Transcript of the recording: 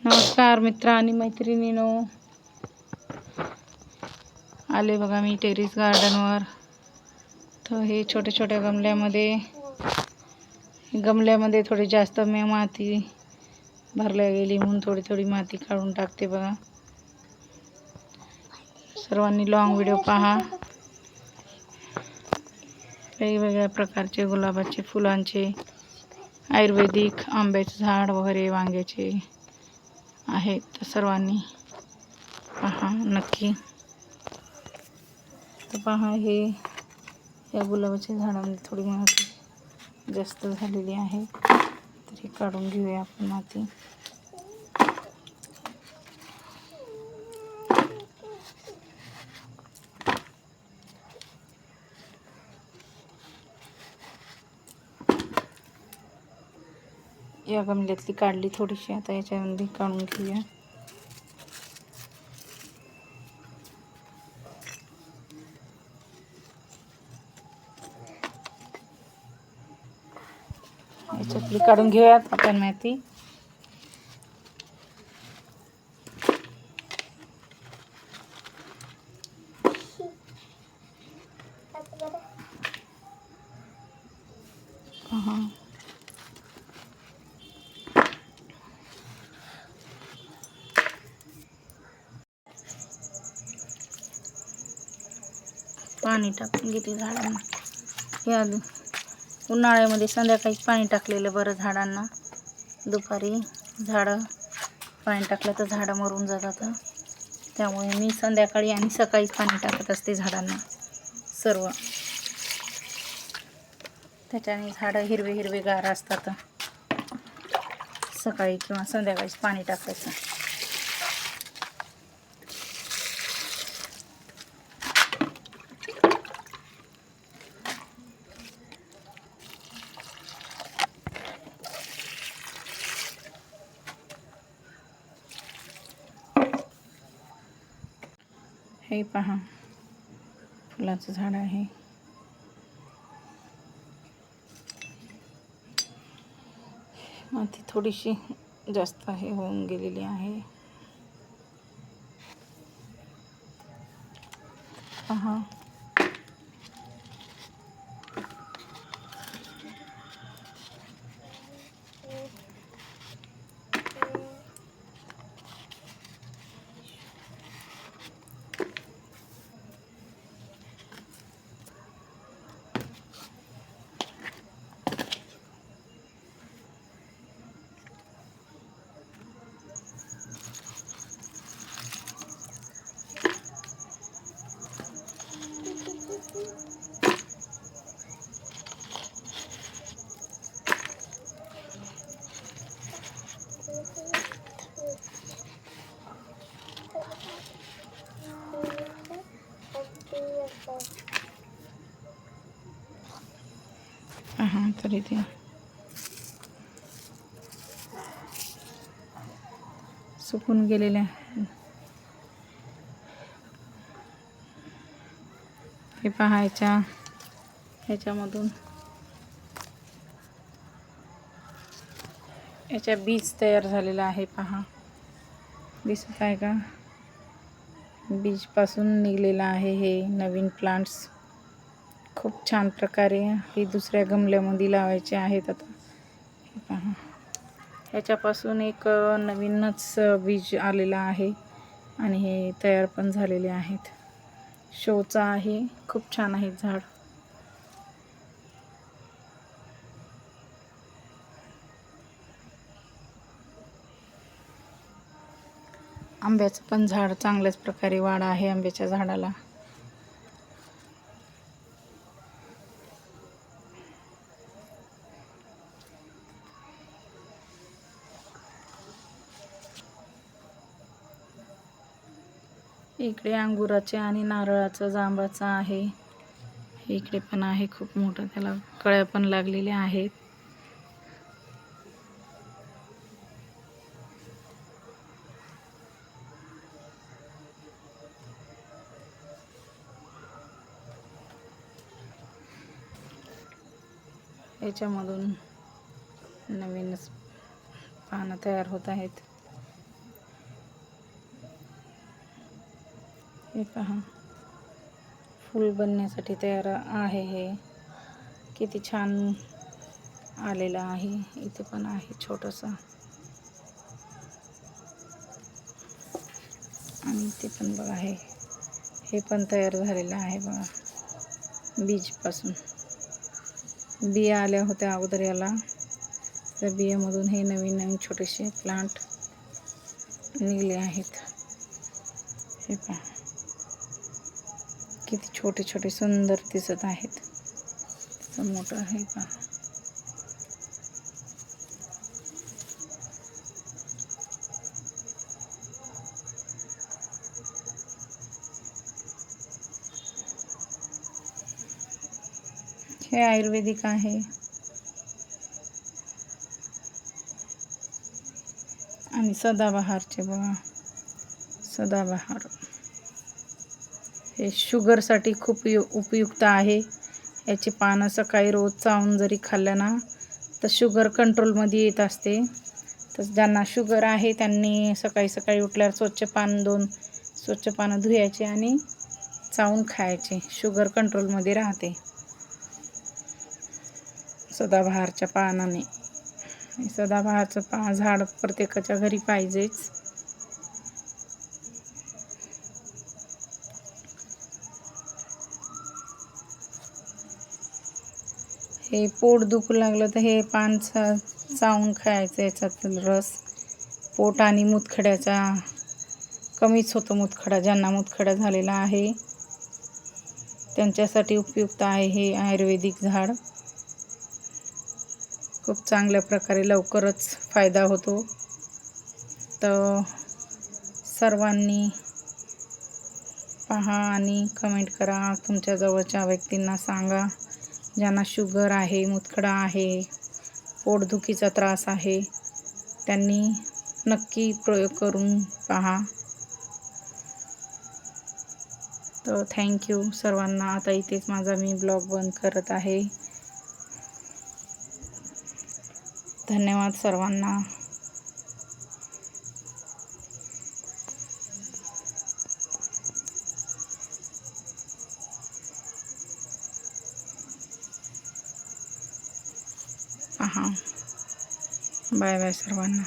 नमस्कार मित्र आणि मैत्रिणींनो, आले बघा मी टेरेस गार्डनवर. तर हे छोट्या छोट्या गमल्यामध्ये थोडी जास्त माती भरल्या गेली म्हणून थोडी थोडी माती काढून टाकते बघा. सर्वांनी लॉंग व्हिडिओ पहा. वेगवेगळ्या प्रकारचे गुलाबाचे फुलांचे, आयुर्वेदिक, आंब्याचे झाड वगैरे, वांग्याचे आहेत. तर सर्वांनी पहा नक्की. तर पहा, हे या गुलाबाच्या झाडांमध्ये थोडी माती जास्त झालेली आहे, तर हे काढून घेऊया आपण माती. या गमल्यातली काढली थोडीशी, आता याच्यामध्ये काढून घेऊया. याच्यातली काढून घेऊयात आपण माती. पाणी टाकून घेते झाडांना. या उन्हाळ्यामध्ये संध्याकाळी पाणी टाकलेलं बरं झाडांना. दुपारी झाडं पाणी टाकलं तर झाडं मरून जातात. त्यामुळे मी संध्याकाळी आणि सकाळीच पाणी टाकत असते झाडांना सर्व. त्याच्याने झाडं हिरवे हिरवेगार असतात. सकाळी किंवा संध्याकाळीच पाणी टाकायचं. हे पहा, फुलाचं झाड आहे. माती थोडीशी जास्त आहे, होऊन गेलेली आहे. पहा, तरी ते सुकून गेलेले आहे. हे पहायच्या ह्याच्यामधून याच्या बीज तयार झालेला आहे. पहा, दिसत आहे का? बीजपासून निघलेला आहे हे नवीन प्लांट्स. खूप छान प्रकारे हे दुसऱ्या गमल्यामध्ये लावायचे आहेत. आता हे पहा, ह्याच्यापासून एक नवीनच बीज आलेला आहे आणि हे तयार पण झालेले आहेत. शोचा आहे, खूप छान आहे झाड. आंब्याचं पण झाड चांगल्याच प्रकारे वाढ आहे आंब्याच्या झाडाला. इकडे अंगुराचे आणि नारळाचं, जांबाचं आहे. इकडे पण आहे खूप मोठं, त्याला कळ्या पण लागलेल्या आहेत. याच्यामधून नवीनच पानं तयार होत आहेत. हे पहा, फूल बनण्यासाठी तयार आहे. हे किती छान आलेलं आहे. इथे पण आहे छोटंसं, आणि इथे पण बघा, हे पण तयार झालेलं आहे बघा, बीजपासून. बिया आल्या होत्या अगोदर याला, त्या बियामधून हे नवीन नवीन छोटेसे प्लांट निघले आहेत. हे पहा, किती छोटे छोटे सुंदर दिसत आहेत. त्याचं मोठं आहे पहा. हे आयुर्वेदिक आहे, आणि सदाबहारचे बघा, सदाबहार हे शुगरसाठी खूप उपयुक्त आहे. याची पानं सकाळी रोज चावून जरी खाल्लं ना, तर शुगर कंट्रोलमध्ये येत असते. तर ज्यांना शुगर आहे त्यांनी सकाळी सकाळी उठल्यावर स्वच्छ पानं धुयाचे आणि चावून खायचे. शुगर कंट्रोलमध्ये राहते सदाबहारच्या पानाने. सदाबहारचं झाड प्रत्येकाच्या घरी पाहिजेच. हे पोट दुखू लागलं तर हे पान चावून खायचं. याच्यात रस पोट आणि मूतखड्याचा कमीच होतो. मूतखडा, ज्यांना मूतखडा झालेला आहे त्यांच्यासाठी उपयुक्त आहे हे आयुर्वेदिक झाड. खूप चांगल्या प्रकारे लवकरच फायदा होतो. तर सर्वांनी पहा आणि कमेंट करा. तुमच्या जवळच्या व्यक्तींना सांगा, ज्यांना शुगर आहे, मूतखडा आहे, पोटदुखीचा त्रास आहे, त्यांनी नक्की प्रयोग करून पहा. तर थँक्यू सर्वांना. आता इथेच माझा मी ब्लॉग बंद करत आहे. धन्यवाद सर्वांना. पहा, बाय बाय सर्वांना.